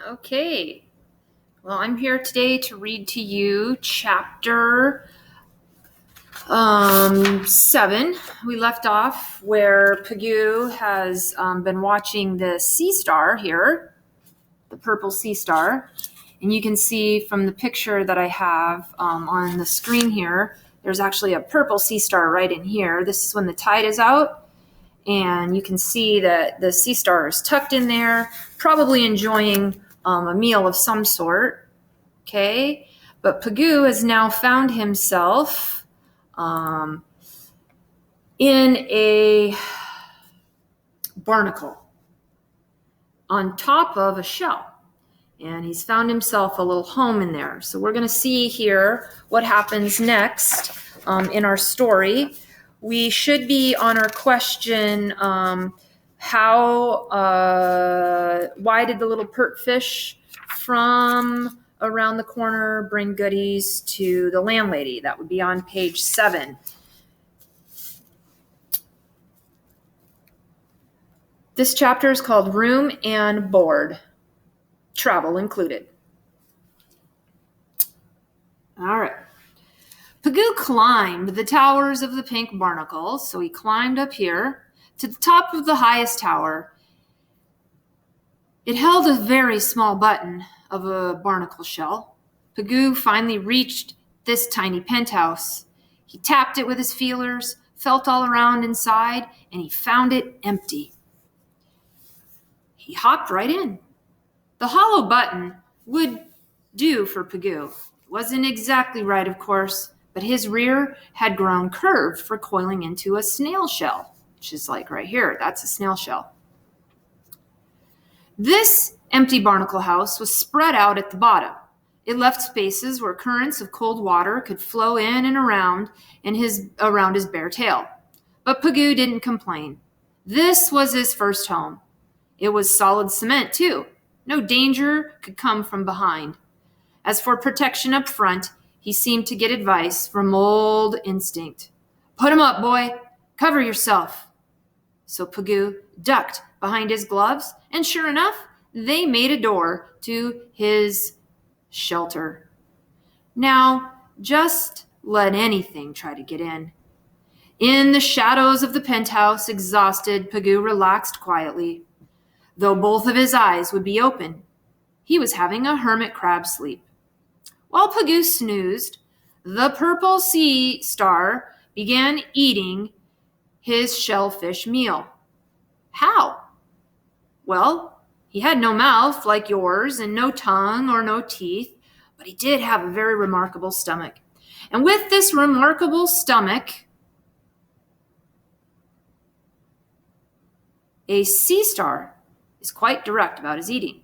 Okay. Well, I'm here today to read to you chapter 7. We left off where Pagoo has been watching the sea star here, the purple sea star. And you can see from the picture that I have on the screen here, there's actually a purple sea star right in here. This is when the tide is out. And you can see that the sea star is tucked in there, probably enjoying a meal of some sort. Okay, but Pagoo has now found himself in a barnacle on top of a shell. And he's found himself a little home in there. So we're going to see here what happens next in our story. We should be on our question, why did the little pert fish from around the corner bring goodies to the landlady? That would be on page 7. This chapter is called Room and Board. Travel included. All right. Pagoo climbed the towers of the pink barnacle, so he climbed up here to the top of the highest tower. It held a very small button of a barnacle shell. Pagoo finally reached this tiny penthouse. He tapped it with his feelers, felt all around inside, and he found it empty. He hopped right in. The hollow button would do for Pagoo. It wasn't exactly right, of course, but his rear had grown curved for coiling into a snail shell, which is like right here. That's a snail shell. This empty barnacle house was spread out at the bottom. It left spaces where currents of cold water could flow in and around his bare tail. But Pagoo didn't complain. This was his first home. It was solid cement, too. No danger could come from behind. As for protection up front, he seemed to get advice from old instinct. Put 'em up, boy. Cover yourself. So Pagoo ducked behind his gloves, and sure enough, they made a door to his shelter. Now, just let anything try to get in. In the shadows of the penthouse, exhausted, Pagoo relaxed quietly. Though both of his eyes would be open, he was having a hermit crab sleep. While Pagoo snoozed, the purple sea star began eating his shellfish meal. How? Well, he had no mouth like yours and no tongue or no teeth, but he did have a very remarkable stomach. And with this remarkable stomach, a sea star is quite direct about his eating.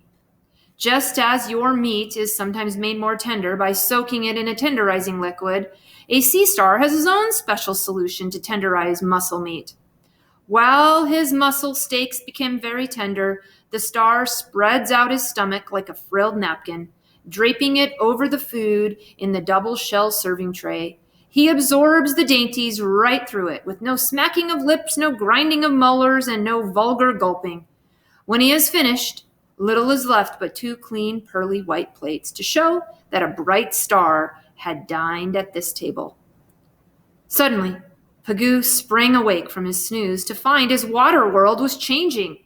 Just as your meat is sometimes made more tender by soaking it in a tenderizing liquid, a sea star has his own special solution to tenderize muscle meat. While his muscle steaks became very tender, the star spreads out his stomach like a frilled napkin, draping it over the food in the double shell serving tray. He absorbs the dainties right through it, with no smacking of lips, no grinding of molars, and no vulgar gulping. When he has finished, little is left but 2 clean, pearly white plates to show that a bright star had dined at this table. Suddenly, Pagoo sprang awake from his snooze to find his water world was changing.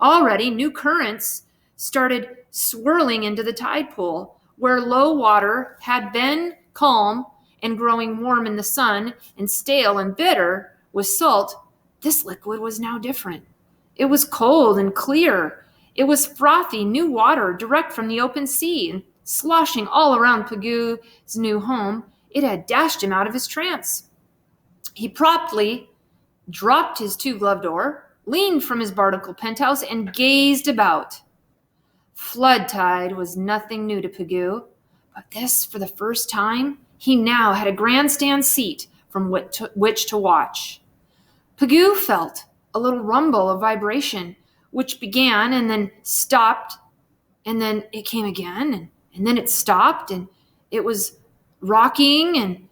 Already, new currents started swirling into the tide pool, where low water had been calm and growing warm in the sun and stale and bitter with salt. This liquid was now different. It was cold and clear. It was frothy, new water direct from the open sea, and sloshing all around Pagoo's new home, it had dashed him out of his trance. He promptly dropped his 2-gloved oar, leaned from his barnacle penthouse, and gazed about. Flood tide was nothing new to Pagoo, but this, for the first time, he now had a grandstand seat from which to watch. Pagoo felt a little rumble of vibration, which began and then stopped, and then it came again, and then it stopped, and it was rocking and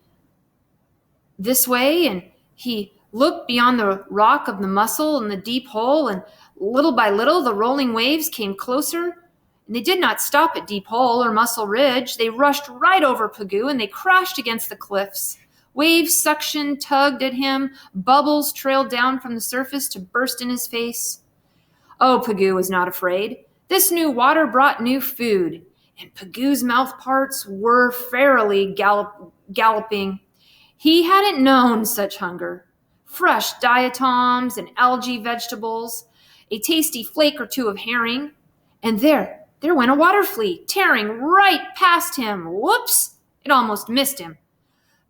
this way, and he looked beyond the rock of the mussel in the deep hole, and little by little the rolling waves came closer And they did not stop at Deep Hole or Muscle Ridge. They rushed right over Pagoo and they crashed against the cliffs. Waves suction tugged at him. Bubbles trailed down from the surface to burst in his face. Oh, Pagoo was not afraid. This new water brought new food, and Pagoo's mouth parts were fairly galloping. He hadn't known such hunger. Fresh diatoms and algae vegetables, a tasty flake or two of herring, and there went a water flea, tearing right past him. Whoops! It almost missed him.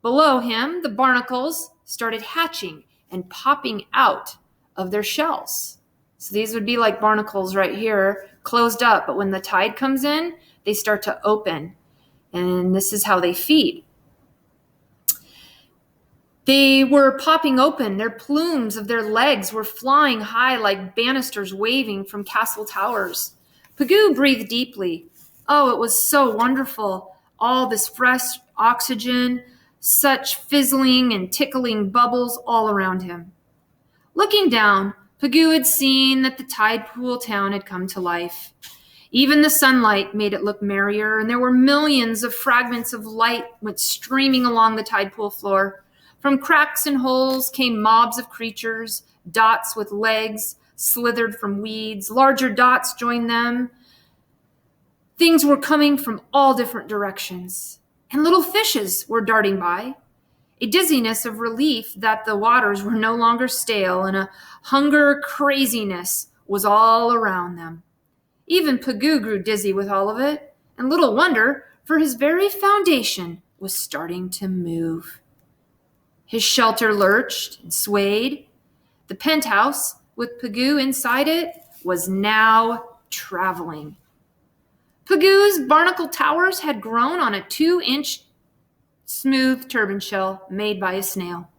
Below him, the barnacles started hatching and popping out of their shells. So these would be like barnacles right here, closed up, but when the tide comes in, they start to open, and this is how they feed. They were popping open. Their plumes of their legs were flying high like banisters waving from castle towers. Pagoo breathed deeply. Oh, it was so wonderful. All this fresh oxygen, such fizzling and tickling bubbles all around him. Looking down, Pagoo had seen that the tide pool town had come to life. Even the sunlight made it look merrier, and there were millions of fragments of light went streaming along the tide pool floor. From cracks and holes came mobs of creatures, dots with legs slithered from weeds. Larger dots joined them. Things were coming from all different directions, and little fishes were darting by. A dizziness of relief that the waters were no longer stale, and a hunger craziness was all around them. Even Pagoo grew dizzy with all of it, and little wonder, for his very foundation was starting to move. His shelter lurched and swayed. The penthouse, with Pagoo inside it, was now traveling. Pagoo's barnacle towers had grown on a 2-inch smooth turban shell made by a snail.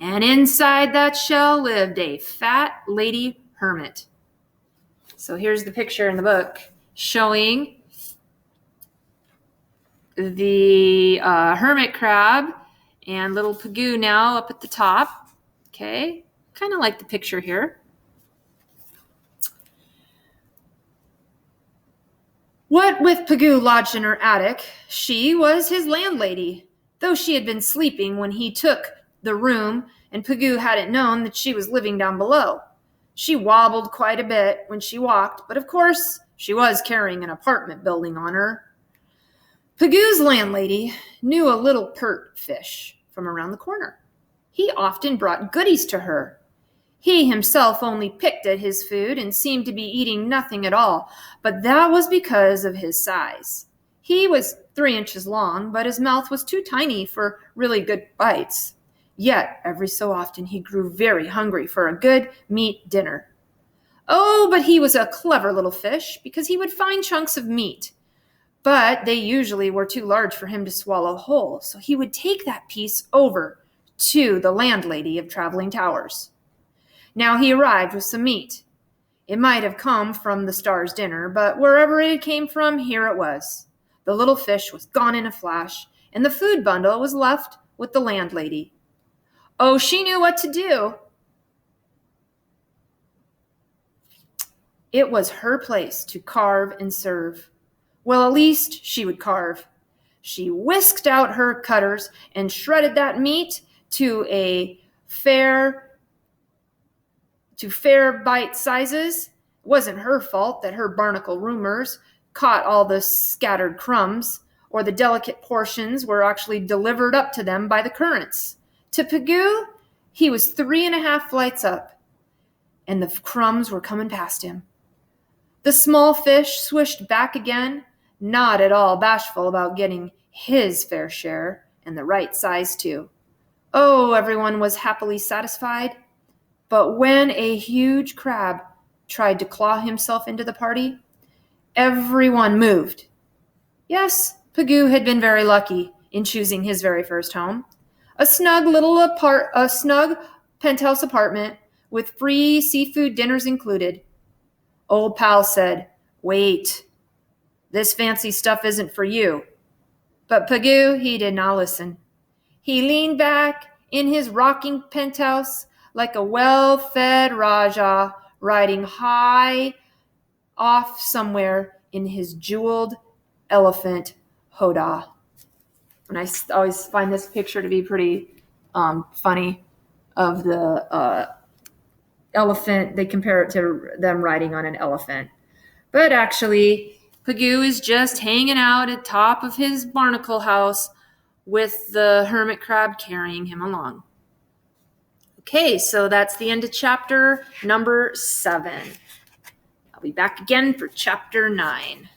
And inside that shell lived a fat lady hermit. So here's the picture in the book showing the hermit crab and little Pagoo now up at the top. Okay, kind of like the picture here. What with Pagoo lodged in her attic, she was his landlady, though she had been sleeping when he took the room, and Pagoo hadn't known that she was living down below. She wobbled quite a bit when she walked, but of course she was carrying an apartment building on her. Pagoo's landlady knew a little pert fish from around the corner. He often brought goodies to her. He himself only picked at his food and seemed to be eating nothing at all, but that was because of his size. He was 3 inches long, but his mouth was too tiny for really good bites. Yet, every so often, he grew very hungry for a good meat dinner. Oh, but he was a clever little fish, because he would find chunks of meat. But they usually were too large for him to swallow whole, so he would take that piece over to the landlady of Traveling Towers. Now he arrived with some meat. It might have come from the Star's dinner, but wherever it came from, here it was. The little fish was gone in a flash, and the food bundle was left with the landlady. Oh, she knew what to do. It was her place to carve and serve. Well, at least she would carve. She whisked out her cutters and shredded that meat to fair bite sizes. It wasn't her fault that her barnacle roomers caught all the scattered crumbs, or the delicate portions were actually delivered up to them by the currents. To Pagoo, he was 3.5 flights up, and the crumbs were coming past him. The small fish swished back again, not at all bashful about getting his fair share, and the right size too. Oh, everyone was happily satisfied. But when a huge crab tried to claw himself into the party, everyone moved. Yes, Pagoo had been very lucky in choosing his very first home. A snug penthouse apartment with free seafood dinners included. Old pal said, "Wait, this fancy stuff isn't for you." But Pagoo, he did not listen. He leaned back in his rocking penthouse like a well-fed Rajah riding high off somewhere in his jeweled elephant Hoda. And I always find this picture to be pretty funny of the elephant. They compare it to them riding on an elephant. But actually, Pagoo is just hanging out at top of his barnacle house with the hermit crab carrying him along. Okay, so that's the end of chapter number 7. I'll be back again for chapter 9.